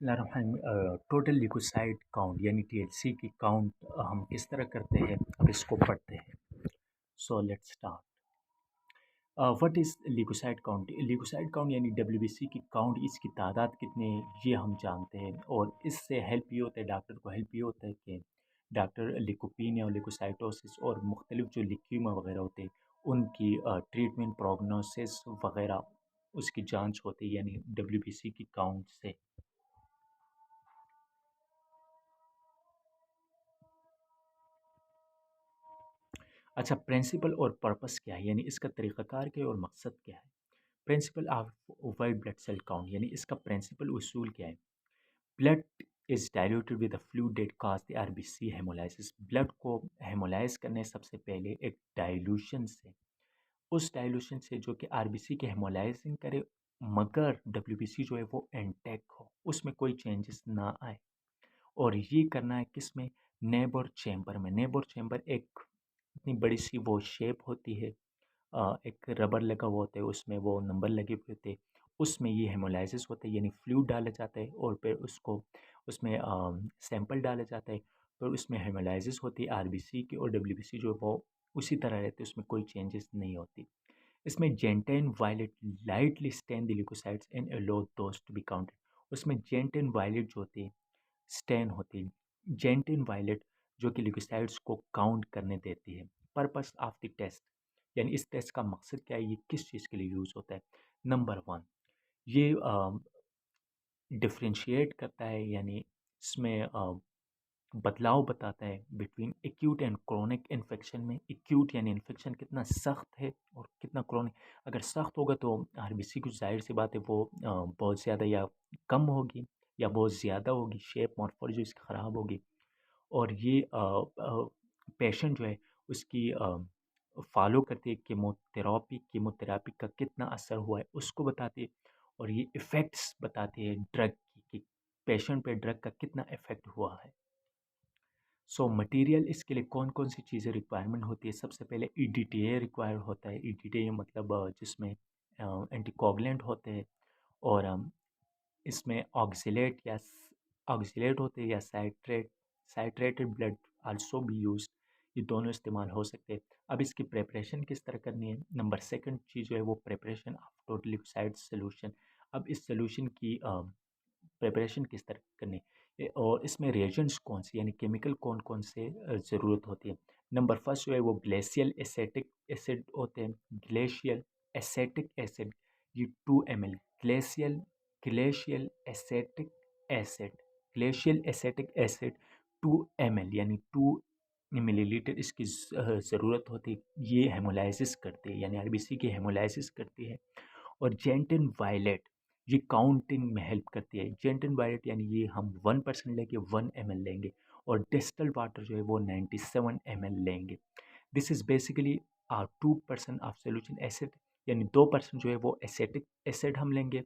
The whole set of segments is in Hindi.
टोटल ल्यूकोसाइट काउंट यानी टीएलसी की काउंट हम किस तरह करते हैं, अब इसको पढ़ते हैं। So let's start. What is leukocyte count? Leukocyte count यानी डब्ल्यूबीसी की काउंट, इसकी तादाद कितनी है ये हम जानते हैं, और इससे हेल्प ये होता है, डॉक्टर को हेल्प ये होता है कि डॉक्टर लिकोपीनिया और लिकोसाइटोसिस और मुख्तलिफ जो लिक्यूमा वगैरह होते हैं उनकी ट्रीटमेंट प्रोग्नोसिस वगैरह उसकी जांच होती है यानी डब्ल्यूबीसी की काउंट से। अच्छा, प्रिंसिपल और पर्पस क्या है, यानी इसका तरीक़ाकार क्या है और मकसद क्या है। Principle of white blood cell count यानी इसका प्रिंसिपल उसूल क्या है। Blood is diluted with a fluid that cause the RBC hemolysis. Blood को हेमोलाइज करने सबसे पहले एक डाइल्यूशन से, उस डाइल्यूशन से जो कि आरबीसी के हेमोलाइजिंग करे, मगर डब्ल्यूबीसी जो है वो इंटैक्ट हो, उसमें कोई चेंजेस ना आए। और ये करना है किस में, नेबर चैम्बर में। नेबर चैम्बर एक इतनी बड़ी सी वो शेप होती है, एक रबर लगा हुआ होता है, उसमें वो नंबर लगे हुए होते हैं, उसमें ये हेमोलाइसिस होता है यानी फ्लूइड डाला जाता है और फिर उसको उसमें सैंपल डाला जाता है, फिर उसमें हेमोलाइसिस होती है आरबीसी की, और डब्ल्यूबीसी जो है वो उसी तरह रहती है, उसमें कोई चेंजेस नहीं होती। इसमें gentian violet lightly stain the leucocytes and allow those to be counted. उसमें जेंटेन वायलेट जो होती है, स्टेन होती है, जेंटिन वायलेट, जो कि ल्यूकोसाइट्स को काउंट करने देती है। पर्पस ऑफ द टेस्ट यानी इस टेस्ट का मकसद क्या है, ये किस चीज़ के लिए यूज़ होता है। नंबर वन, ये डिफ्रेंशिएट करता है यानी इसमें बदलाव बताता है between acute and chronic infection में। एक्यूट यानी इन्फेक्शन कितना सख्त है और कितना क्रोनिक। अगर सख्त होगा तो आरबीसी कुछ जाहिर सी बात है वो बहुत ज़्यादा या कम होगी या बहुत ज़्यादा होगी, शेप मॉर्फोलॉजी इसकी ख़राब होगी। और ये पेशेंट जो है उसकी फॉलो करती है, कीमोथेरापी का कितना असर हुआ है उसको बताती है, और ये इफ़ेक्ट्स बताती है ड्रग की कि पेशेंट पे ड्रग का कितना इफ़ेक्ट हुआ है। सो मटेरियल इसके लिए कौन कौन सी चीज़ें रिक्वायरमेंट होती है। सबसे पहले ईडीटीए रिक्वायर होता है। ईडीटीए मतलब जिसमें एंटीकोगुलेंट होते हैं, और इसमें ऑक्सिलेट होते हैं या साइट्रेटेड ब्लड आल्सो बी यूज। ये दोनों इस्तेमाल हो सकते हैं। अब इसकी प्रिपरेशन किस तरह करनी है, नंबर सेकंड चीज़ जो है वो preparation of total liquid solution. अब इस सोल्यूशन की प्रिपरेशन किस तरह करनी है, और इसमें रिएजेंट्स कौन से यानी केमिकल कौन कौन से ज़रूरत होती है। नंबर फर्स्ट जो है वो ग्लेशियल एसेटिक एसिड होते हैं। ग्लेशियल एसेटिक एसिड, ये 2 ml glacial glacial acetic acid, glacial acetic acid 2 ml यानी 2 मिलीलीटर इसकी ज़रूरत होती है। ये हेमोलाइसिस करती है यानी आरबीसी की हेमोलाइसिस करती है। और जेंटिन वायलेट ये काउंटिंग में हेल्प करती है। जेंटिन वायलेट यानी ये हम 1% लेके 1 ml लेंगे, और डिस्टल वाटर जो है वो 97 ml लेंगे। This is basically 2% of solution acid, यानी 2% जो है वो एसेटिक एसिड हम लेंगे,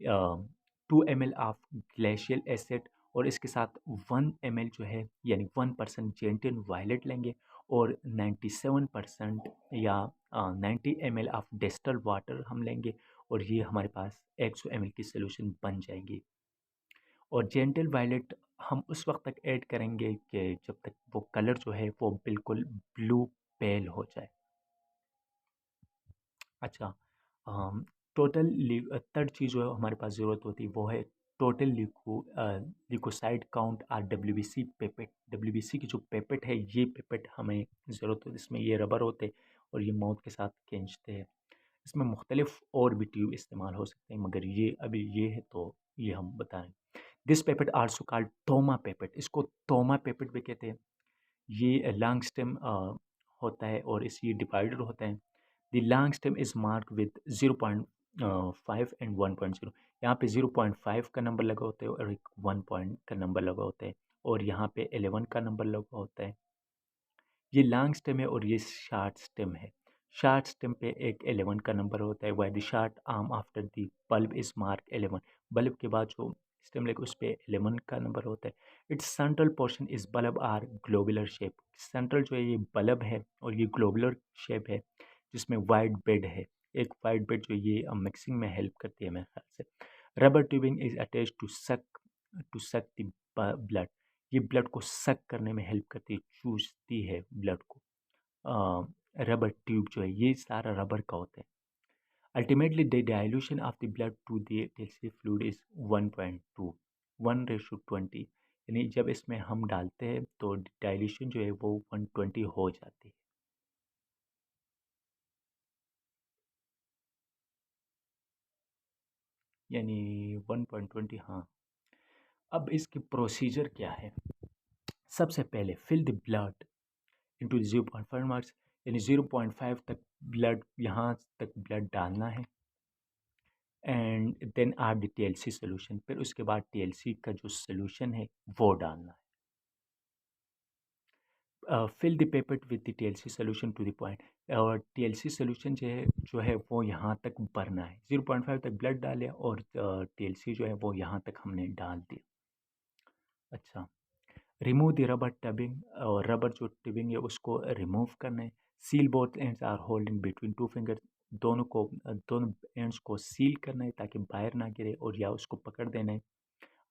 2 ml ऑफ ग्लेशियल एसिड, और इसके साथ 1 ml जो है यानी 1% जेंटिन वायलेट लेंगे, और 97% या 90 ml ऑफ डिस्टल वाटर हम लेंगे, और ये हमारे पास 100 ml की सोल्यूशन बन जाएगी। और जेंटल वायलेट हम उस वक्त तक ऐड करेंगे कि जब तक वो कलर जो है वो बिल्कुल ब्लू पेल हो जाए। अच्छा, टोटल थर्ड चीज़ जो हमारे पास ज़रूरत होती है वो है टोटल ल्यूकोसाइड काउंट और डब्ल्यूबीसी पेपेट। डब्ल्यूबीसी की जो पेपेट है, ये पेपेट हमें ज़रूरत होती है। इसमें ये रबर होते हैं और ये माउथ के साथ खींचते हैं। इसमें मुख्तलिफ और भी ट्यूब इस्तेमाल हो सकते हैं, मगर ये अभी ये है तो ये हम बताएं। दिस पेपेट आल्सो कॉल्ड थोमा पेपेट, इसको थोमा पेपेट भी कहते हैं। ये लॉन्ग स्टेम होता है और इस ये डिवाइडेड होता है। The long stem is mark with 0.5 and 1.0। यहाँ पे 0.5 का नंबर लगा होता है और एक 1 पॉइंट का नंबर लगा होता है, और यहाँ पे 11 का नंबर लगा होता है। ये लॉन्ग स्टेम है और ये शार्ट स्टेम है। शार्ट स्टेम पे एक 11 का नंबर होता है, why the short arm after the bulb is mark 11। Bulb के बाद जो स्टेम लेके उस पे 11 का नंबर होता है। Its central portion is bulb or globular shape. Central जो है ये बल्ब है और ये ग्लोबुलर शेप है, जिसमें वाइट बेड है। एक वाइट बेड जो ये मिक्सिंग में हेल्प करती है मेरे ख्याल से। Rubber tubing is attach to suck to suck the blood. ये ब्लड को सक करने में हेल्प करती है, चूसती है ब्लड को। रबर ट्यूब जो है ये सारा रबर का होता है। Ultimately the dilution of the blood to the TLC fluid is 1.2, 1:20। यानी जब इसमें हम डालते हैं तो डाइल्यूशन जो है वो 120 हो जाती है। यानी 1.20, हाँ। अब इसकी प्रोसीजर क्या है? सबसे पहले fill the blood into 0.5 marks, यानी 0.5 तक ब्लड, यहाँ तक ब्लड डालना है। And then add the TLC solution, फिर उसके बाद टीएलसी का जो सोल्यूशन है वो डालना है। Fill the pipette with the TLC solution to the point, और टीएलसी सोल्यूशन जो है वो यहाँ तक भरना है। 0.5 तक ब्लड डाले और टीएलसी जो है वो यहाँ तक हमने डाल दिया। अच्छा, रिमूव द रबर टबिंग, और रबर जो टिबिंग है उसको रिमूव करना है। Seal both ends or holding between two finger, दोनों एंड्स को सील करना है ताकि बाहर ना गिरे, और या उसको पकड़ देना है।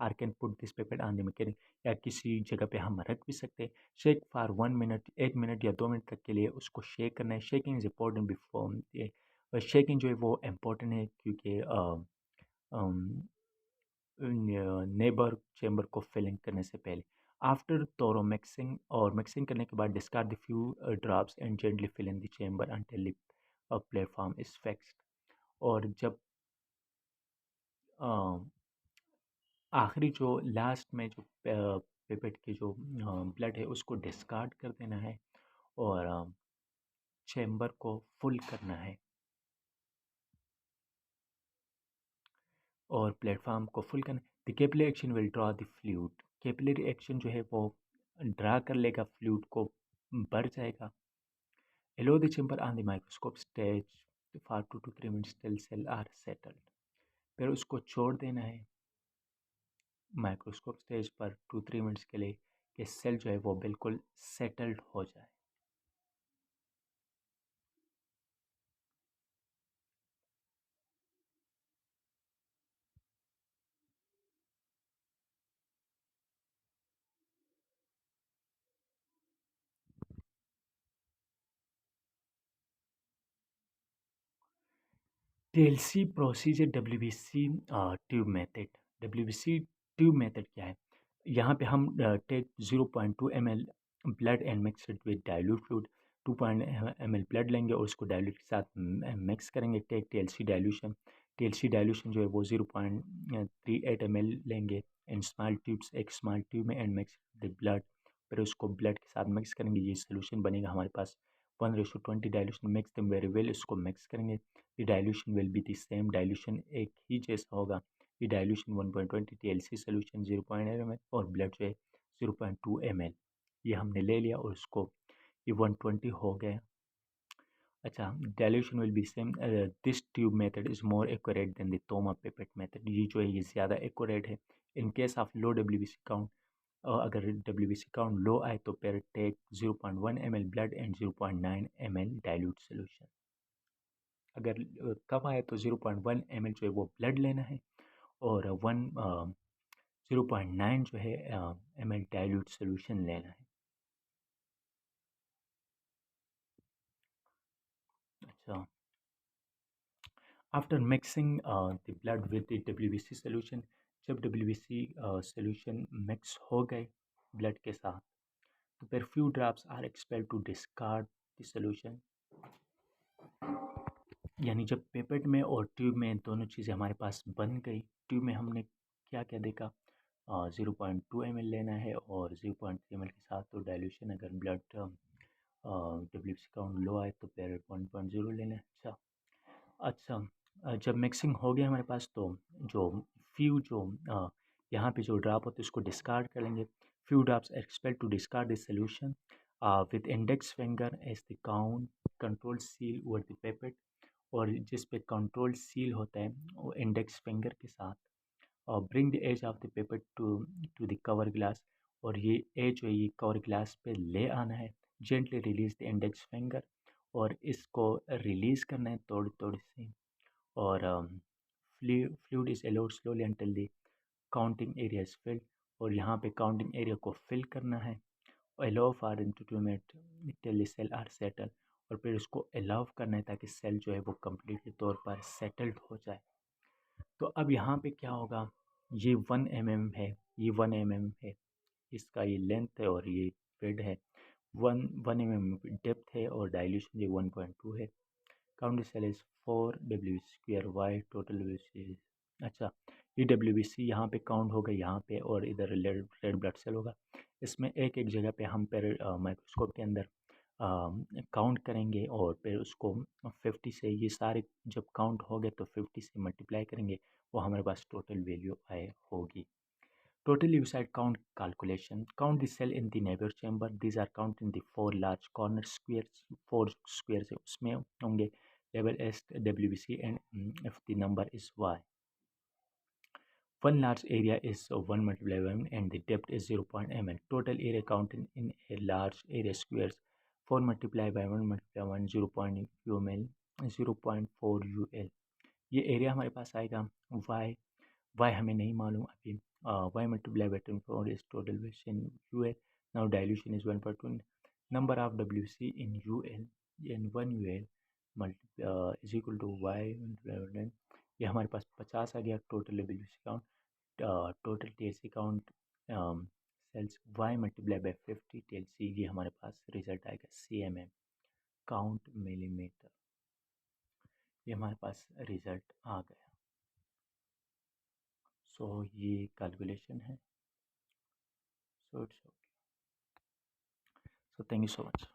Or can put this paper on the mechanic, या किसी जगह पे हम रख भी सकते हैं। शेक फॉर 1 मिनट, 1 मिनट या 2 मिनट तक के लिए उसको शेक करना है। Shaking is important before, shaking जो है वो इम्पोर्टेंट है क्योंकि नेबर चेम्बर को फिलिंग करने से पहले। आफ्टर तोरो मिक्सिंग, और मिक्सिंग करने के बाद discard the few drops and gently fill in the chamber until the platform is fixed. और जब आखिरी जो लास्ट में जो पिपेट की जो ब्लड है उसको डिस्कार्ड कर देना है, और चेम्बर को फुल करना है, और प्लेटफॉर्म को फुल करना। The capillary action will draw the fluid, capillary action जो है वो ड्रा कर लेगा, फ्लूइड को भर जाएगा। Allow the chamber on the microscope stage for 2 to 3 minutes till cell are settled, फिर उसको छोड़ देना है माइक्रोस्कोप स्टेज पर 2-3 मिनट्स के लिए कि सेल जो है वो बिल्कुल सेटल्ड हो जाए। TLC procedure, WBC tube method. WBC tube method क्या है? यहाँ पे हम take 0.2 ml blood and mix it with dilute fluid. 2 ml blood लेंगे और उसको डाइल्यूट के साथ मिक्स करेंगे। Take TLC dilution, TLC dilution जो है वो 0.38 ml लेंगे इन स्मॉल ट्यूब्स, एक स्मॉल ट्यूब में, एंड मिक्स द ब्लड, फिर उसको ब्लड के साथ मिक्स करेंगे। ये सोल्यूशन बनेगा हमारे पास 1:20 डाइल्यूशन। मिक्स दम वेरी वेल, इसको मिक्स करेंगे। The dilution will be the same, dilution एक ही जैसा होगा। The dilution 1.20, TLC solution 0.8 ml, और ब्लड जो है 0.2 ml। ये हमने ले लिया और उसको, ये 120 हो गया। अच्छा, dilution will be same. This tube method is more accurate than the Thoma pipette method, ये जो है ये ज़्यादा एक्यूरेट है। In case of low WBC count, अगर डब्ल्यूबीसी काउंट लो आए तो फिर take 0.1 ml blood and 0.9 ml dilute solution. अगर कम आए तो 0.1 ml जो है वो ब्लड लेना है, और 0.9 जो है ml डाइल्यूट सोल्यूशन लेना है। अच्छा, after mixing the blood with the WBC solution, जब डब्ल्यूबीसी सोल्यूशन मिक्स हो गए ब्लड के साथ, तो फिर few drops are expelled to discard the solution. यानी जब पेपेट में और ट्यूब में दोनों चीज़ें हमारे पास बन गई, ट्यूब में हमने क्या क्या देखा, 0.2 ml लेना है, और 0.3 ml के साथ तो डाइल्यूशन, अगर ब्लड डब्ल्यूबीसी काउंट लो आए तो फिर 1.0 लेना है। अच्छा, अच्छा, जब मिक्सिंग हो गया हमारे पास तो जो फ्यू जो यहाँ पे जो ड्रॉप होते हैं उसको डिस्कार्ड कर लेंगे। Few drops expect to discard this solution with index finger as the count control seal over the pipette, और जिस पे कंट्रोल सील होता है वो इंडेक्स फिंगर के साथ, और bring the edge of the paper to the cover glass, और ये एज जो है ये कवर ग्लास पे ले आना है। Gently release the index finger, और इसको रिलीज करना है थोड़ी थोड़ी सी, और fluid is allowed slowly until the counting area is filled, और यहाँ पे काउंटिंग एरिया को फिल करना है। Allow for intermit till cell are settle, और फिर उसको अलाउ करना है ताकि सेल जो है वो कम्प्लीटली तौर पर सेटल्ड हो जाए। तो अब यहाँ पे क्या होगा, ये 1 mm है, ये 1 mm है, इसका ये लेंथ है और ये विड्थ है। 1 mm डेप्थ है और डायल्यूशन ये 1.2 है। Count cell is 4 W² Y total WBC। अच्छा, ये WBC यहाँ पे काउंट होगा यहाँ पे, और इधर रेड ब्लड सेल होगा। इसमें एक एक जगह पे हम फिर माइक्रोस्कोप के अंदर काउंट करेंगे, और फिर उसको 50 से, ये सारे जब काउंट हो गए तो 50 से मल्टीप्लाई करेंगे, वो हमारे पास टोटल वैल्यू आए होगी। Total leukocyte count calculation. Count the cell in the neighbor chamber. These are count in the 4 large corner squares. 4 squares है, उसमें होंगे level S, WBC, and if the number is Y. One large area is 1 multiplied by 1 and the depth is 0.ml. Total area count in a large area squares. 4 multiplied by 1 multiplied by 1 0.UML 0.4 UL. ये एरिया हमारे पास आएगा। y हमें नहीं मालूम अभी। y multiplied by 10 is total which in UL. Now dilution is 1/2. Number of WC in UL in 1 UL is equal to y multiplied by 10. ये हमारे पास 50 आ गया total WC count. Total TLC count cells y multiplied by 50 TLC, ये हमारे पास रिजल्ट आएगा CMM काउंट मिलीमीटर। ये हमारे पास रिजल्ट आ गया। सो ये कैलकुलेशन है। So it's okay. So thank you so much.